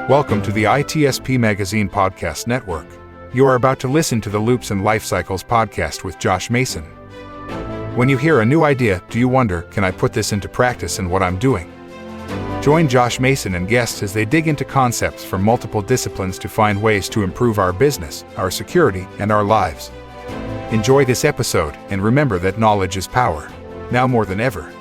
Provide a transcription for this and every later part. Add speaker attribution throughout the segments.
Speaker 1: Welcome to the ITSP Magazine Podcast Network. You are about to listen to the Loops and Life Cycles podcast with Josh Mason. When you hear a new idea, do you wonder, can I put this into practice in what I'm doing? Join Josh Mason and guests as they dig into concepts from multiple disciplines to find ways to improve our business, our security, and our lives. Enjoy this episode, and remember that knowledge is power, now more than ever.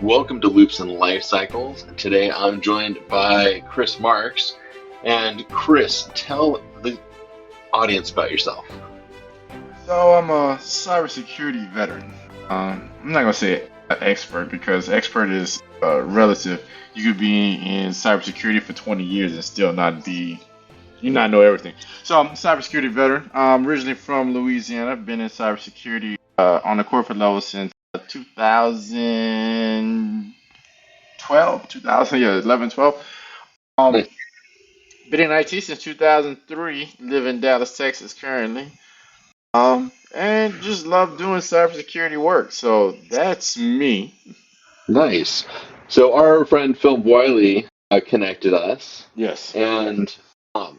Speaker 2: Welcome to Loops and Life Cycles. Today I'm joined by Chris Marks. And Chris, tell the audience about yourself.
Speaker 3: So I'm a cybersecurity veteran. I'm not going to say an expert because expert is relative. You could be in cybersecurity for 20 years and still not know everything. So I'm a cybersecurity veteran. I'm originally from Louisiana. I've been in cybersecurity on the corporate level since 2011, 12.
Speaker 2: Nice.
Speaker 3: Been in IT since 2003. Live in Dallas, Texas currently. And just love doing cybersecurity work. So that's me.
Speaker 2: Nice. So our friend Phil Wiley connected us.
Speaker 3: Yes.
Speaker 2: And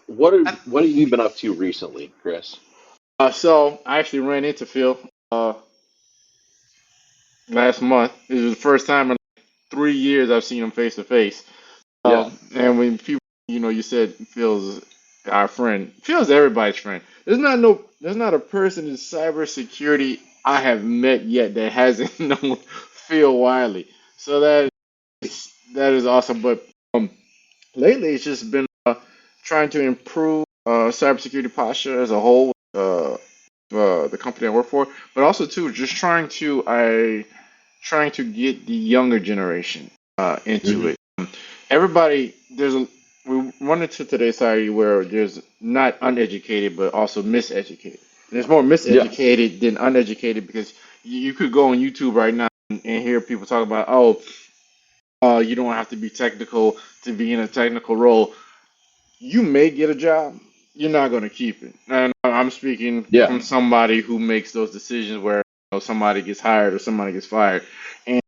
Speaker 2: what have you been up to recently, Chris?
Speaker 3: So I actually ran into Phil last month. It was the first time in 3 years I've seen him face to face.
Speaker 2: Yeah.
Speaker 3: And when people, you said Phil's our friend. Phil's everybody's friend. There's not a person in cybersecurity I have met yet that hasn't known Phil Wiley. So that is awesome. But lately it's just been trying to improve cybersecurity posture as a whole. The company I work for, but also too just trying to get the younger generation into it. Everybody, we run into today's society where there's not uneducated, but also miseducated. There's more miseducated than uneducated because you could go on YouTube right now and hear people talk about, you don't have to be technical to be in a technical role. You may get a job, you're not going to keep it. And I'm speaking from somebody who makes those decisions where somebody gets hired or somebody gets fired. And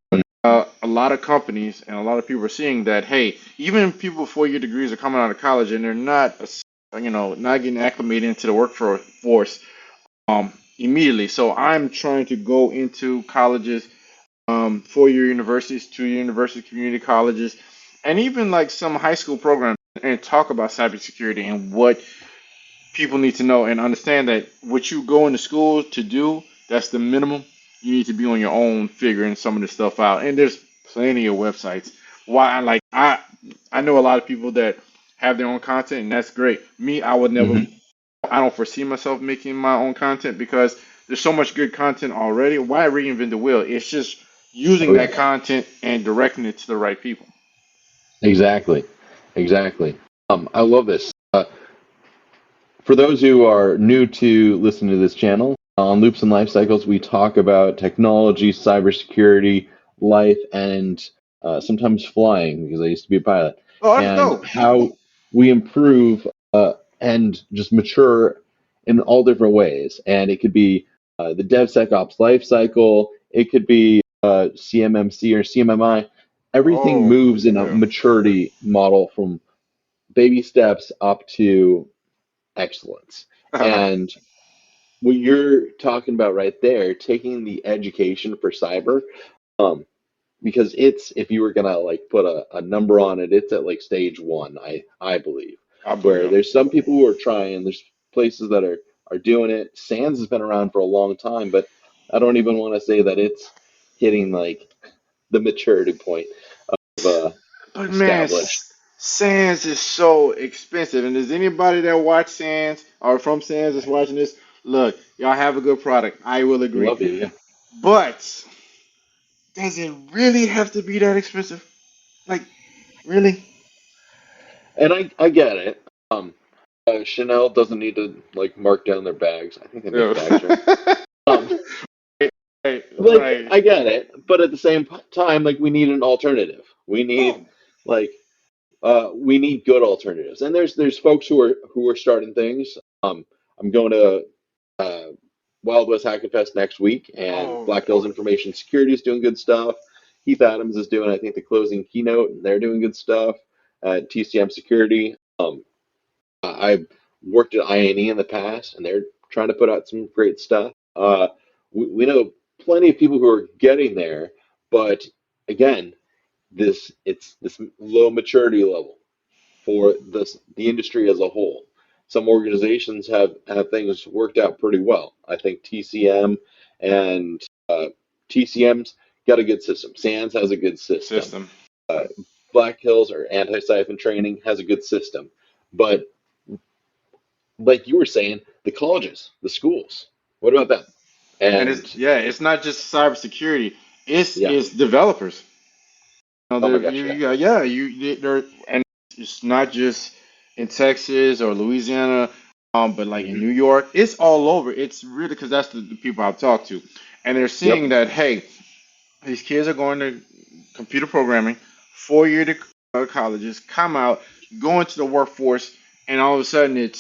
Speaker 3: a lot of companies and a lot of people are seeing that, hey, even people with 4-year degrees are coming out of college and they're not getting acclimated into the workforce immediately. So I'm trying to go into colleges, 4-year universities, 2-year university, community colleges, and even like some high school programs and talk about cybersecurity and what people need to know and understand that what you go into school to do, that's the minimum. You need to be on your own figuring some of this stuff out. And there's plenty of websites. I know a lot of people that have their own content, and that's great. Me, I would never, I don't foresee myself making my own content because there's so much good content already. Why reinvent the wheel? It's just using that content and directing it to the right people.
Speaker 2: Exactly. I love this. For those who are new to listening to this channel, on Loops and Life Cycles, we talk about technology, cybersecurity, life, and sometimes flying, because I used to be a pilot, and how we improve and just mature in all different ways. And it could be the DevSecOps life cycle, it could be CMMC or CMMI. Everything moves in a maturity model from baby steps up to excellence. And what you're talking about right there, taking the education for cyber, because if you were gonna like put a number on it, it's at like stage 1, I believe. Where there's some people who are trying, there's places that are doing it. SANS has been around for a long time, but I don't even want to say that it's hitting like the maturity point of
Speaker 3: But man,
Speaker 2: established.
Speaker 3: SANS is so expensive. And does anybody that watch SANS or from SANS that's watching this, look, y'all have a good product. I will agree.
Speaker 2: Love you, yeah.
Speaker 3: But does it really have to be that expensive? Like, really?
Speaker 2: And I get it. Chanel doesn't need to like mark down their bags. I think they make bags, right?
Speaker 3: Right.
Speaker 2: I get it, but at the same time, like we need an alternative. We need like we need good alternatives. And there's folks who are starting things. I'm going to uh, Wild West Hackenfest next week, and
Speaker 3: Oh,
Speaker 2: Black Hills
Speaker 3: oh,
Speaker 2: Information Security is doing good stuff. Heath Adams is doing, I think, the closing keynote, and they're doing good stuff at TCM Security. I've worked at INE in the past, and they're trying to put out some great stuff. We know plenty of people who are getting there, but again, it's this low maturity level for the industry as a whole. Some organizations have things worked out pretty well. I think TCM and TCM's got a good system. SANS has a good system.
Speaker 3: system.
Speaker 2: Uh, Black Hills or anti-siphon training has a good system. But like you were saying, the colleges, the schools, what about them?
Speaker 3: And
Speaker 2: And
Speaker 3: it's not just cybersecurity.
Speaker 2: yeah,
Speaker 3: It's developers.
Speaker 2: oh my
Speaker 3: There
Speaker 2: gosh, yeah.
Speaker 3: yeah, there, and it's not just in Texas or Louisiana, but like in
Speaker 2: Hmm.
Speaker 3: New York, it's all over. It's really because that's the people I've talked to, and they're
Speaker 2: Yep.
Speaker 3: seeing that hey, these kids are going to computer programming, 4 year to colleges, come out, go into the workforce, and all of a sudden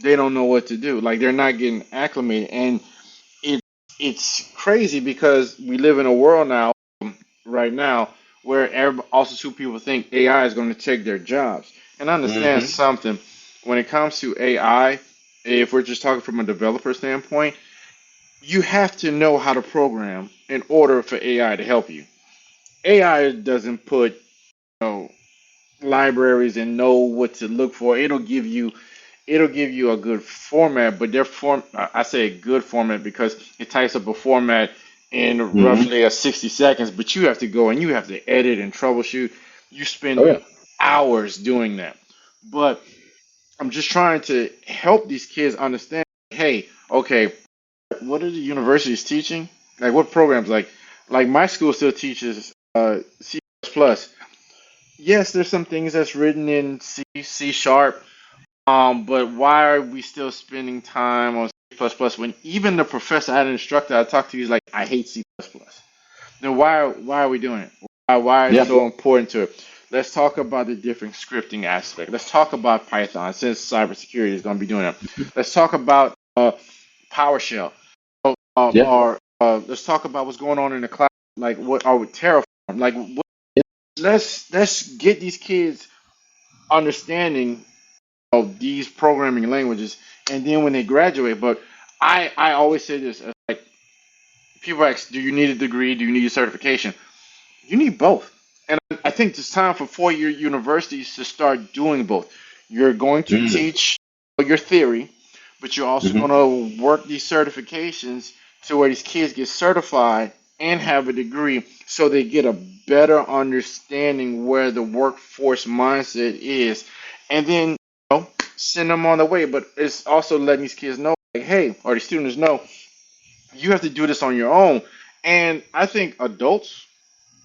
Speaker 3: they don't know what to do. Like they're not getting acclimated, and it it's crazy because we live in a world now, right now, where also two people think AI is going to take their jobs. And I understand
Speaker 2: Hmm.
Speaker 3: something when it comes to AI. If we're just talking from a developer standpoint, you have to know how to program in order for AI to help you. AI doesn't put, know, libraries and know what to look for. It'll give you a good format, but their form I say a good format because it types up a format in
Speaker 2: Hmm.
Speaker 3: roughly a 60 seconds, but you have to go and you have to edit and troubleshoot. You
Speaker 2: Oh
Speaker 3: spend
Speaker 2: yeah.
Speaker 3: hours doing that. But I'm just trying to help these kids understand, hey, okay, what are the universities teaching? Like what programs like my school still teaches C++. Yes, there's some things that's written in C sharp, but why are we still spending time on C++ when even the professor I had an instructor I talked to, he's like, I hate C++. Then why are we doing it? Why is it
Speaker 2: Yeah.
Speaker 3: so important to it? Let's talk about the different scripting aspect. Let's talk about Python since cybersecurity is going to be doing it. Let's talk about PowerShell.
Speaker 2: Yeah.
Speaker 3: Or let's talk about what's going on in the cloud. Like what are we Terraform? Like what,
Speaker 2: Yeah.
Speaker 3: let's get these kids understanding of these programming languages, and then when they graduate. But I always say this: like people ask, do you need a degree? Do you need a certification? You need both. And I think it's time for 4 year universities to start doing both. You're going to
Speaker 2: Mm.
Speaker 3: teach your theory, but you're also
Speaker 2: Hmm.
Speaker 3: going to work these certifications to where these kids get certified and have a degree so they get a better understanding where the workforce mindset is. And then, send them on the way. But it's also letting these kids know, like, hey, or the students know, you have to do this on your own. And I think adults,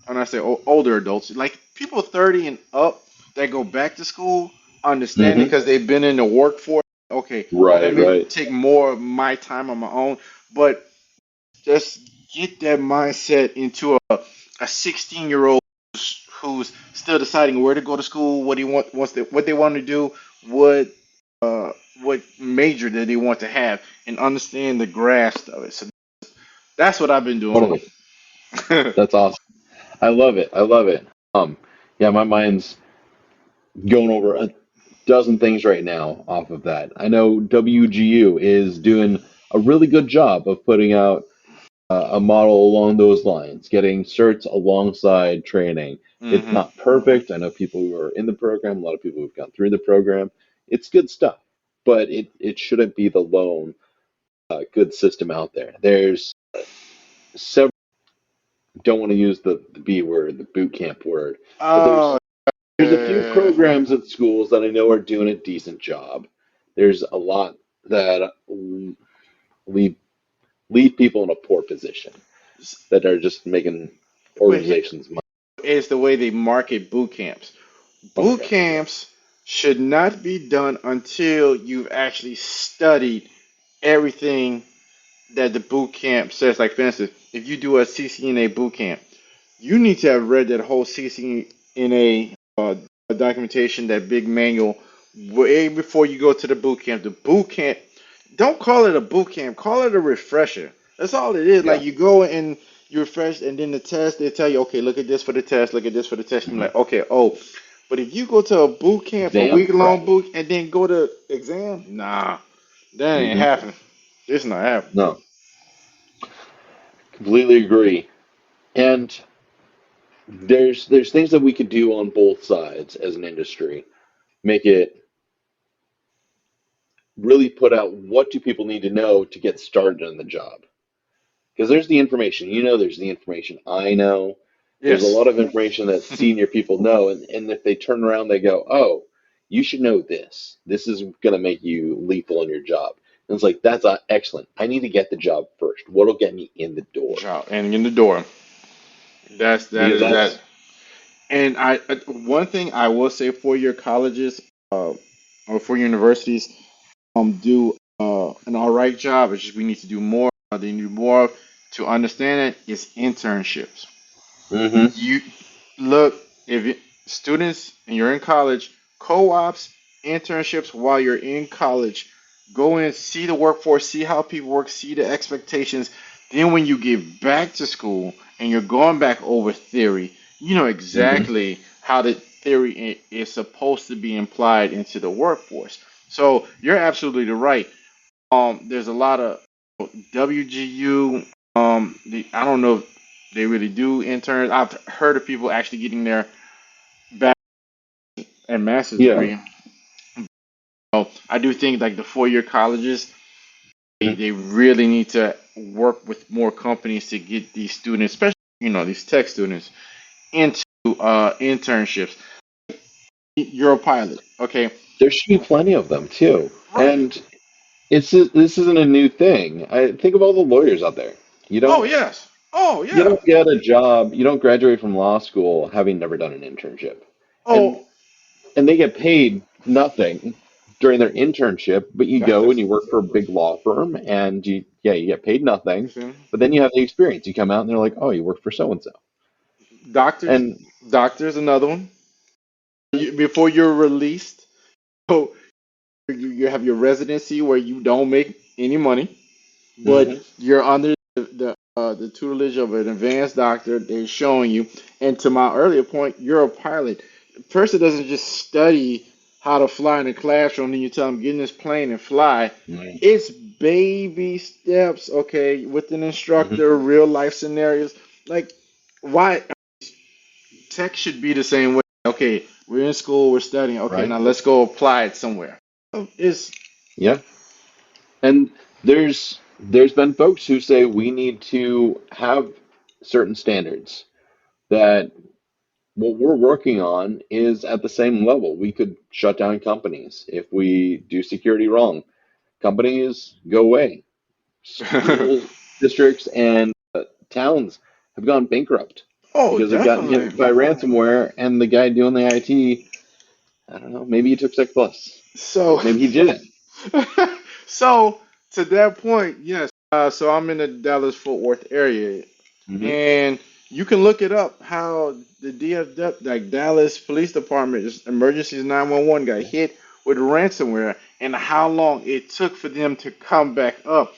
Speaker 3: and I say older adults, like people 30 and up that go back to school, understand it
Speaker 2: Hmm.
Speaker 3: because they've been in the workforce. Okay, let
Speaker 2: Right.
Speaker 3: me
Speaker 2: Right.
Speaker 3: take more of my time on my own. But just get that mindset into a 16-year-old who's still deciding where to go to school, what he what they want to do, what what major that they want to have, and understand the grasp of it. So that's what I've been doing.
Speaker 2: Totally. That's awesome. I love it. I love it. Yeah, my mind's going over a dozen things right now off of that. I know WGU is doing a really good job of putting out a model along those lines, getting certs alongside training. It's
Speaker 3: Hmm.
Speaker 2: not perfect. I know people who are in the program, a lot of people who've gone through the program. It's good stuff, but it shouldn't be the lone good system out there. There's several, don't want to use the B word, the boot camp word, but
Speaker 3: Oh,
Speaker 2: there's a few
Speaker 3: yeah.
Speaker 2: programs at schools that I know are doing a decent job. There's a lot that leave leave people in a poor position that are just making
Speaker 3: But here
Speaker 2: organizations money.
Speaker 3: is the way they market boot camps.
Speaker 2: Oh my
Speaker 3: Boot
Speaker 2: gosh, yeah.
Speaker 3: camps should not be done until you've actually studied everything that the boot camp says. Like, for instance, if you do a CCNA boot camp, you need to have read that whole CCNA documentation, that big manual, way before you go to the boot camp. The boot camp, don't call it a boot camp, call it a refresher. That's all it is. Like
Speaker 2: Yeah.
Speaker 3: you go and you refresh, and then the test, they tell you, okay, look at this for the test, look at this for the test. I'm
Speaker 2: Hmm.
Speaker 3: like, okay, oh, but if you go to a boot camp, a
Speaker 2: Exam
Speaker 3: week long
Speaker 2: prep.
Speaker 3: boot, and then go to exam, nah, that ain't
Speaker 2: Hmm.
Speaker 3: happening. It's not happening.
Speaker 2: No, completely agree. And there's things that we could do on both sides as an industry. Make it really put out what do people need to know to get started on the job. Because there's the information, there's the information I know. There's a
Speaker 3: Yes.
Speaker 2: lot of information that senior people know, and if they turn around, they go, "Oh, you should know this. This is going to make you lethal in your job." And it's like, that's excellent. I need to get the job first. What'll get me in the door?
Speaker 3: Job and in the door. That
Speaker 2: Because
Speaker 3: is that.
Speaker 2: that's,
Speaker 3: And one thing I will say for your colleges, or for your universities, do an all right job. It's just we need to do more. They need more of to understand it is internships.
Speaker 2: hmm
Speaker 3: You look if you, students and you're in college, co-ops, internships while you're in college, go in, see the workforce, see how people work, see the expectations. Then when you get back to school and you're going back over theory, you know
Speaker 2: hmm
Speaker 3: exactly how the theory is supposed to be applied into the workforce. So you're absolutely right. There's a lot of WGU. I don't know if they really do interns. I've heard of people actually getting their back and master's
Speaker 2: yeah.
Speaker 3: degree. So I do think like the 4 year colleges,
Speaker 2: Mhm.
Speaker 3: they really need to work with more companies to get these students, especially these tech students, into internships. You're a pilot, okay?
Speaker 2: There should be plenty of them too.
Speaker 3: Right.
Speaker 2: And this isn't a new thing. I think of all the lawyers out there. You
Speaker 3: Oh
Speaker 2: don't
Speaker 3: yes. Oh
Speaker 2: you
Speaker 3: yeah.
Speaker 2: don't get a job, you don't graduate from law school having never done an internship. And
Speaker 3: Oh,
Speaker 2: and they get paid nothing during their internship, but you go and
Speaker 3: that's
Speaker 2: you work for a big law firm and you get paid nothing,
Speaker 3: see?
Speaker 2: but then you have the experience. You come out and they're like, "Oh, you work for so and so."
Speaker 3: Doctors.
Speaker 2: And
Speaker 3: Doctors, another one. Before you're released, so you have your residency where you don't make any money, but
Speaker 2: mhm,
Speaker 3: you're under the tutelage of an advanced doctor. They're showing you. And to my earlier point, you're a pilot. The person doesn't just study how to fly in the classroom, and you tell them get in this plane and fly.
Speaker 2: mhm,
Speaker 3: It's baby steps, okay, with an
Speaker 2: mhm,
Speaker 3: instructor, real life scenarios. Like, why tech should be the same way? Okay, we're in school, we're studying. Okay,
Speaker 2: right?
Speaker 3: now let's go apply it somewhere. It's
Speaker 2: Yeah. And there's been folks who say we need to have certain standards that what we're working on is at the same level. We could shut down companies if we do security wrong. Companies go away. School districts and towns have gone bankrupt
Speaker 3: oh,
Speaker 2: because they've gotten
Speaker 3: definitely.
Speaker 2: hit by ransomware, and the guy doing the IT, I don't know, maybe he took Sec Plus,
Speaker 3: So,
Speaker 2: maybe he didn't.
Speaker 3: so to that point, yes. So I'm in the Dallas Fort Worth area,
Speaker 2: Hmm.
Speaker 3: and you can look it up how the DFW, like Dallas Police Department, Emergencies 911, got hit with ransomware, and how long it took for them to come back up.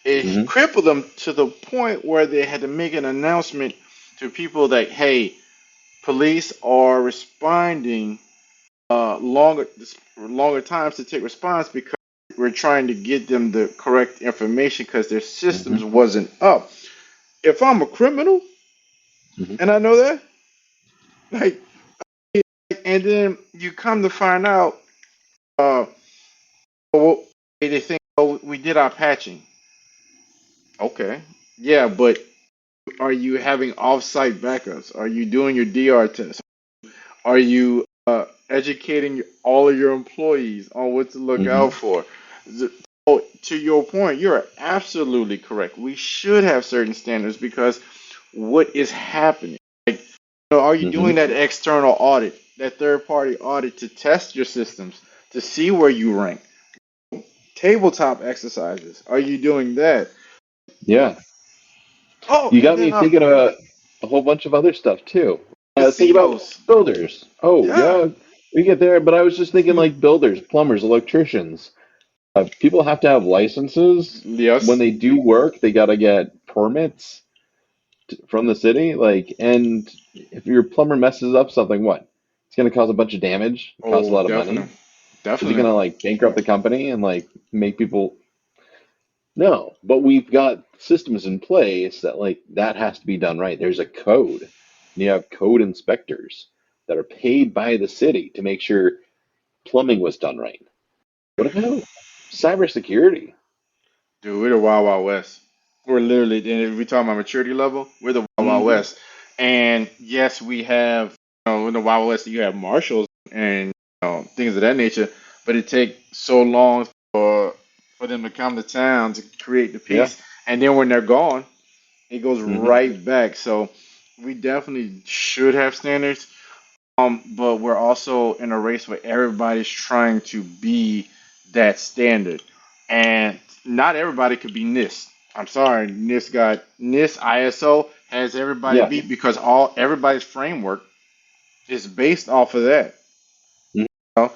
Speaker 3: It
Speaker 2: Hmm.
Speaker 3: crippled them to the point where they had to make an announcement to people that, hey, police are responding longer times to take response because we're trying to get them the correct information because their
Speaker 2: Hmm.
Speaker 3: systems wasn't up. If I'm a criminal
Speaker 2: Hmm.
Speaker 3: and I know that, like, and then you come to find out, uh, well, they think, oh, we did our patching. Okay, yeah, but are you having off-site backups? Are you doing your DR test? Are you educating all of your employees on what to look
Speaker 2: Hmm.
Speaker 3: out for? So, to your point, you're absolutely correct. We should have certain standards because what is happening? Like, are you
Speaker 2: Hmm.
Speaker 3: doing that external audit, that third-party audit to test your systems to see where you rank? Tabletop exercises. Are you doing that?
Speaker 2: Yeah.
Speaker 3: Oh,
Speaker 2: You
Speaker 3: and
Speaker 2: got
Speaker 3: then
Speaker 2: me thinking about a whole bunch of other stuff too. Think about
Speaker 3: casinos.
Speaker 2: builders. Oh,
Speaker 3: Yeah.
Speaker 2: yeah. We get there, but I was just thinking like builders, plumbers, electricians. People have to have licenses when
Speaker 3: Yes.
Speaker 2: they do work. They got to get permits from the city. Like, and if your plumber messes up something, what? It's going to cause a bunch of damage, cost a
Speaker 3: Oh,
Speaker 2: lot of
Speaker 3: definitely.
Speaker 2: money. Is he going
Speaker 3: Definitely.
Speaker 2: to like bankrupt the company and like make people? No, but we've got systems in place that like that has to be done right. There's a code. And you have code inspectors that are paid by the city to make sure plumbing was done right. What about cybersecurity?
Speaker 3: Dude, we're the Wild Wild West. We're literally, and if we talk about maturity level, we're the Wild Wild
Speaker 2: Hmm.
Speaker 3: West. And yes, we have, in the Wild Wild West, you have marshals and things of that nature, but it takes so long for them to come to town to create the
Speaker 2: Yeah.
Speaker 3: peace, and then when they're gone, it goes
Speaker 2: Hmm.
Speaker 3: right back. So we definitely should have standards. But we're also in a race where everybody's trying to be that standard, and not everybody could be NIST. I'm sorry, NIST ISO has everybody
Speaker 2: Yeah.
Speaker 3: beat because all everybody's framework is based off of that.
Speaker 2: Mhm.
Speaker 3: You know?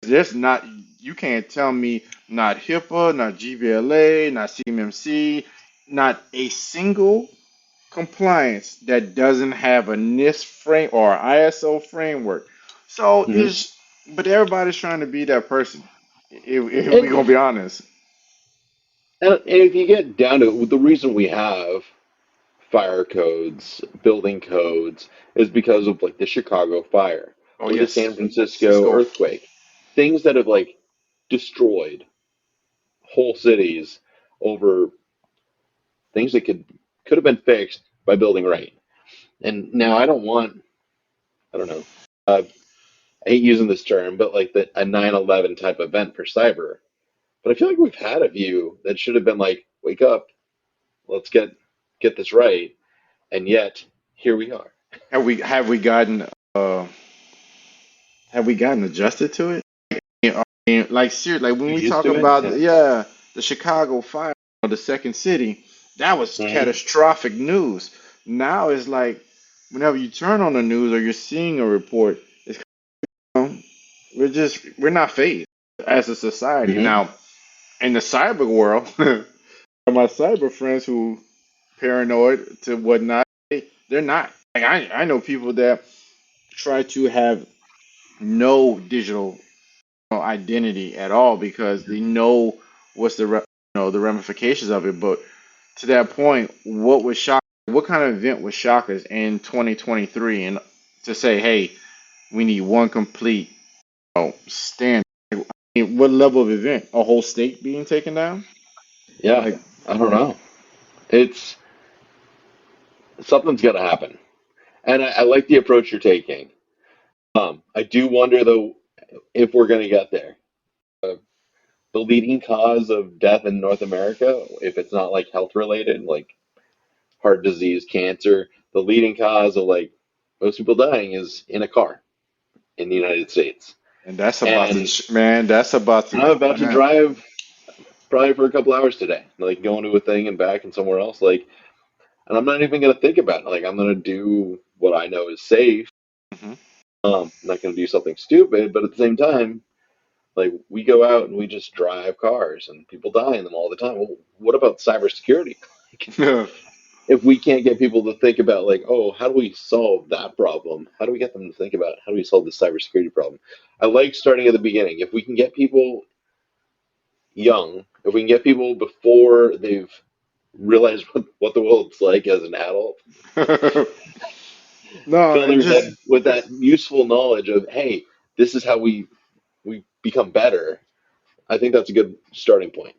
Speaker 3: There's not you can't tell me not HIPAA, not GVLA, not CMMC, not a single compliance that doesn't have a NIST frame or ISO framework. So
Speaker 2: Hmm.
Speaker 3: it's but everybody's trying to be that person. If we
Speaker 2: And,
Speaker 3: gonna be honest.
Speaker 2: and if you get down to it, the reason we have fire codes, building codes, is because of like the Chicago fire
Speaker 3: Oh
Speaker 2: or the
Speaker 3: yes,
Speaker 2: San Francisco
Speaker 3: Cisco.
Speaker 2: earthquake, things that have like destroyed whole cities over things that could have been fixed by building right. And now I don't know, I hate using this term, but like a 9/11 type event for cyber. But I feel like we've had a few that should have been like, wake up, let's get this right, and yet here we are.
Speaker 3: Have we gotten uh have we gotten adjusted to it? I mean, like seriously, like when
Speaker 2: We're
Speaker 3: we
Speaker 2: used
Speaker 3: talk
Speaker 2: to it.
Speaker 3: about
Speaker 2: Yeah.
Speaker 3: the Chicago fire, or the second city, that was
Speaker 2: Hmm.
Speaker 3: catastrophic news. Now it's like whenever you turn on the news or you're seeing a report, it's we're not phased as a society.
Speaker 2: Hmm.
Speaker 3: Now, in the cyber world, my cyber friends who paranoid to whatnot, they're not. Like I know people that try to have no digital identity at all because they know what's the ramifications of it. But to that point, what was shock? What kind of event was shockers in 2023? And to say, hey, we need one complete stand. I mean, what level of event? A whole state being taken down?
Speaker 2: Yeah,
Speaker 3: Like,
Speaker 2: I don't know. It's something's got to happen, and I like the approach you're taking. I do wonder though if we're going to get there. Uh, the leading cause of death in North America, if it's not like health related, like heart disease, cancer, the leading cause of like most people dying is in a car in the United States.
Speaker 3: and that's about to,
Speaker 2: And
Speaker 3: man, that's about to,
Speaker 2: I'm about to
Speaker 3: man.
Speaker 2: drive probably for a couple hours today, like going to a thing and back and somewhere else. Like, and I'm not even gonna think about it. Like, I'm gonna do what I know is safe.
Speaker 3: Mhm.
Speaker 2: I'm not gonna do something stupid, but at the same time, like we go out and we just drive cars and people die in them all the time. Well, what about cybersecurity? If we can't get people to think about like, oh, how do we solve that problem? How do we get them to think about how do we solve the cybersecurity problem? I like starting at the beginning. If we can get people young, if we can get people before they've realized what the world's like as an adult,
Speaker 3: No,
Speaker 2: fill
Speaker 3: it
Speaker 2: their
Speaker 3: just
Speaker 2: head with that useful knowledge of, hey, this is how we become better. I think that's a good starting point,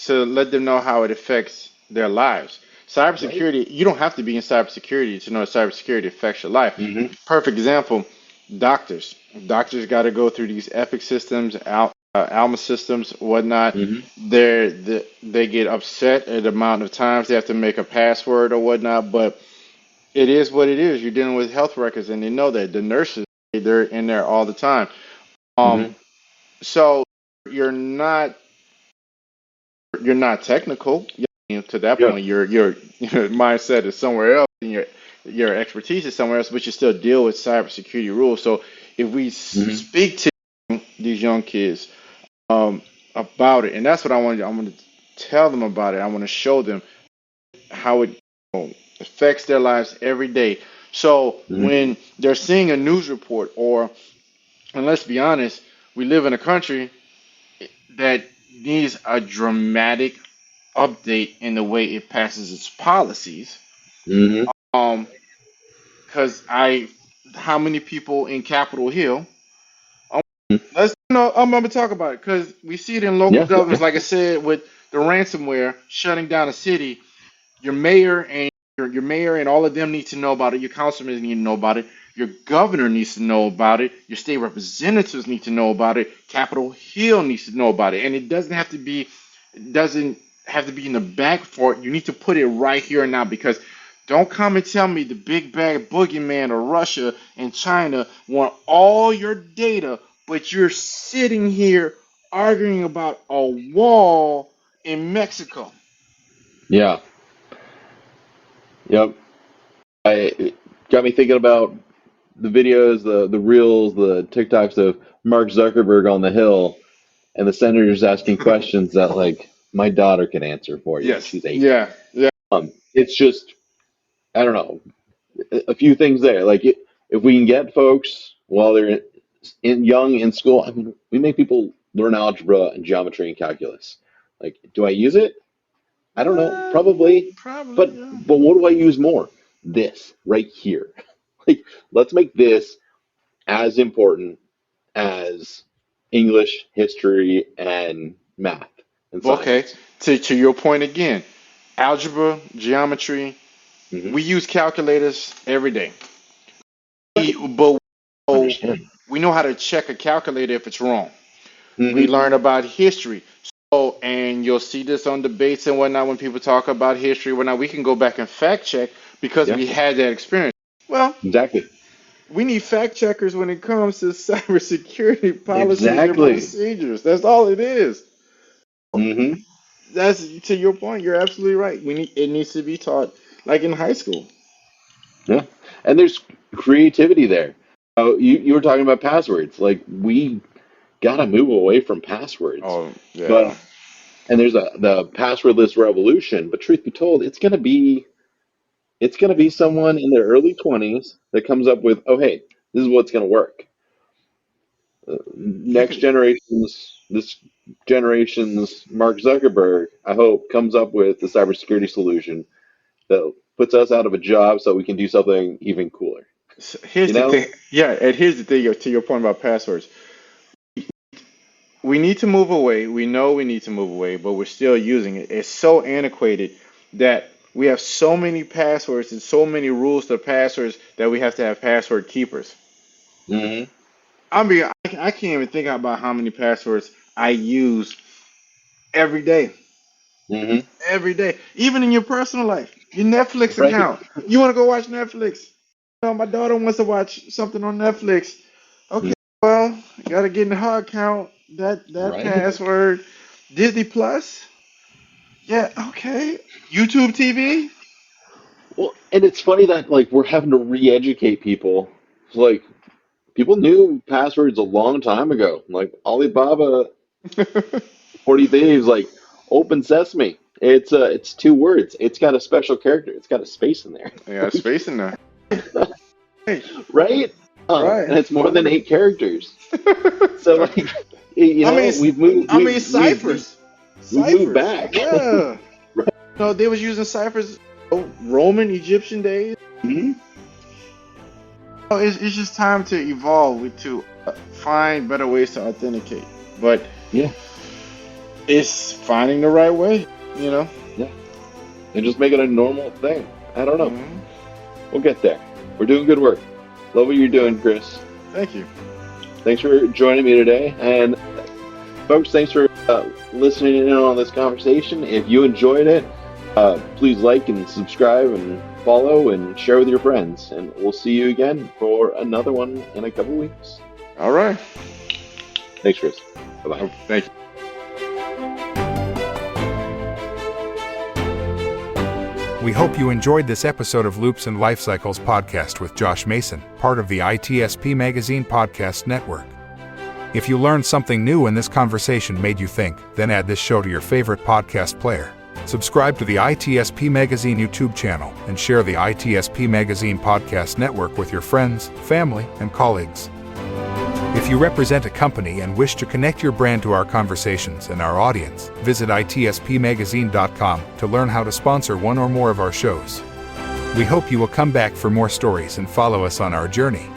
Speaker 3: to let them know how it affects their lives.
Speaker 2: right?
Speaker 3: Cybersecurity, you don't have to be in cybersecurity to know cybersecurity affects your life.
Speaker 2: Hmm.
Speaker 3: Perfect example, doctors. Doctors got to go through these Epic systems, Alma systems, whatnot.
Speaker 2: Hmm.
Speaker 3: They get upset at the amount of times they have to make a password or whatnot, but it is what it is. You're dealing with health records, and they know that the nurses they're in there all the time. Um,
Speaker 2: Hmm.
Speaker 3: so you're not you're not technical. To that
Speaker 2: Yeah.
Speaker 3: point, your mindset is somewhere else, and your expertise is somewhere else. But you still deal with cybersecurity rules. So if we
Speaker 2: Hmm.
Speaker 3: speak to these young kids about it, and that's what I want to tell them about it. I want to show them how it affects their lives every day. So
Speaker 2: Hmm.
Speaker 3: when they're seeing a news report, and let's be honest, we live in a country that needs a dramatic update in the way it passes its policies.
Speaker 2: Hmm.
Speaker 3: Um, because how many people in Capitol Hill? Um, let's I'm gonna talk about it because we see it in local
Speaker 2: Yeah.
Speaker 3: governments. Like I said, with the ransomware shutting down a city, your mayor and your mayor and all of them need to know about it. Your councilmen need to know about it. Your governor needs to know about it. Your state representatives need to know about it. Capitol Hill needs to know about it. And it doesn't have to be in the back for it. You need to put it right here and now because don't come and tell me the big bad boogeyman of Russia and China want all your data, but you're sitting here arguing about a wall in Mexico.
Speaker 2: Yeah. Yep. It got me thinking about the videos, the reels, the TikToks of Mark Zuckerberg on the Hill, and the senators asking questions that like my daughter can answer for you, and
Speaker 3: Yes.
Speaker 2: she's 8.
Speaker 3: Yeah. Yeah.
Speaker 2: It's just I don't know, a few things there. Like if we can get folks while they're young in school, I mean, we make people learn algebra and geometry and calculus. Like, do I use it? I don't know, probably,
Speaker 3: Probably.
Speaker 2: but
Speaker 3: Yeah.
Speaker 2: what do I use more? This right here. Like, let's make this as important as English, history, and math and
Speaker 3: Okay.
Speaker 2: science.
Speaker 3: To your point again, algebra, geometry.
Speaker 2: Hmm.
Speaker 3: We use calculators every day. But
Speaker 2: Understand.
Speaker 3: we know how to check a calculator if it's wrong. We
Speaker 2: Hmm.
Speaker 3: learn about history. So, and you'll see this on debates and whatnot when people talk about history, whatnot. We can go back and fact check because
Speaker 2: Yeah,
Speaker 3: we had that experience. Well,
Speaker 2: exactly.
Speaker 3: we need fact checkers when it comes to cybersecurity policies and
Speaker 2: Exactly.
Speaker 3: procedures. That's all it is.
Speaker 2: Hmm.
Speaker 3: That's to your point. You're absolutely right. It needs to be taught like in high school.
Speaker 2: Yeah. And there's creativity there. Oh, you were talking about passwords. Like, we got to move away from passwords.
Speaker 3: Oh yeah.
Speaker 2: But, and there's the passwordless revolution. But truth be told, it's gonna be someone in their early 20s that comes up with, oh, hey, this is what's gonna work.
Speaker 3: You
Speaker 2: Next
Speaker 3: can
Speaker 2: generation's this generation's Mark Zuckerberg, I hope, comes up with the cybersecurity solution that puts us out of a job so we can do something even cooler.
Speaker 3: here's
Speaker 2: You
Speaker 3: the
Speaker 2: know?
Speaker 3: thing. Yeah, and here's the thing to your point about passwords. We need to move away. We know we need to move away, but we're still using it. It's so antiquated that we have so many passwords and so many rules to passwords that we have to have password keepers.
Speaker 2: Hmm.
Speaker 3: I can't even think about how many passwords I use every day.
Speaker 2: Hmm.
Speaker 3: Every day. Even in your personal life. Your Netflix
Speaker 2: Right?
Speaker 3: account. You want to go watch Netflix? No, my daughter wants to watch something on Netflix. Okay, well, gotta get in her account. That
Speaker 2: Right?
Speaker 3: password. Disney Plus. Yeah, okay. YouTube TV.
Speaker 2: Well, and it's funny that like we're having to re-educate people. It's like people knew passwords a long time ago. Like Alibaba 40 Thieves, like Open Sesame. It's 2 words. It's got a special character. It's got a space in there.
Speaker 3: Yeah, space in there. Hey,
Speaker 2: Right?
Speaker 3: right.
Speaker 2: And it's more than 8 characters. So like,
Speaker 3: I mean,
Speaker 2: we've moved,
Speaker 3: ciphers.
Speaker 2: we've moved
Speaker 3: Ciphers.
Speaker 2: back.
Speaker 3: Yeah. No, they was using ciphers Roman, Egyptian days.
Speaker 2: Mhm.
Speaker 3: Oh, it's just time to evolve to find better ways to authenticate. But
Speaker 2: Yeah,
Speaker 3: it's finding the right way, you know.
Speaker 2: yeah. And just make it a normal thing. I don't know.
Speaker 3: Hmm.
Speaker 2: We'll get there. We're doing good work. Love what you're doing, Chris.
Speaker 3: Thank you.
Speaker 2: Thanks for joining me today. And folks, thanks for listening in on this conversation. If you enjoyed it, please like and subscribe and follow and share with your friends. And we'll see you again for another one in a couple weeks.
Speaker 3: All right.
Speaker 2: Thanks, Chris. Bye bye.
Speaker 3: Oh, thank you.
Speaker 1: We hope you enjoyed this episode of Loops and Lifecycles podcast with Josh Mason, part of the ITSP Magazine Podcast Network. If you learned something new and this conversation made you think, then add this show to your favorite podcast player. Subscribe to the ITSP Magazine YouTube channel and share the ITSP Magazine Podcast Network with your friends, family, and colleagues. If you represent a company and wish to connect your brand to our conversations and our audience, visit itspmagazine.com to learn how to sponsor one or more of our shows. We hope you will come back for more stories and follow us on our journey.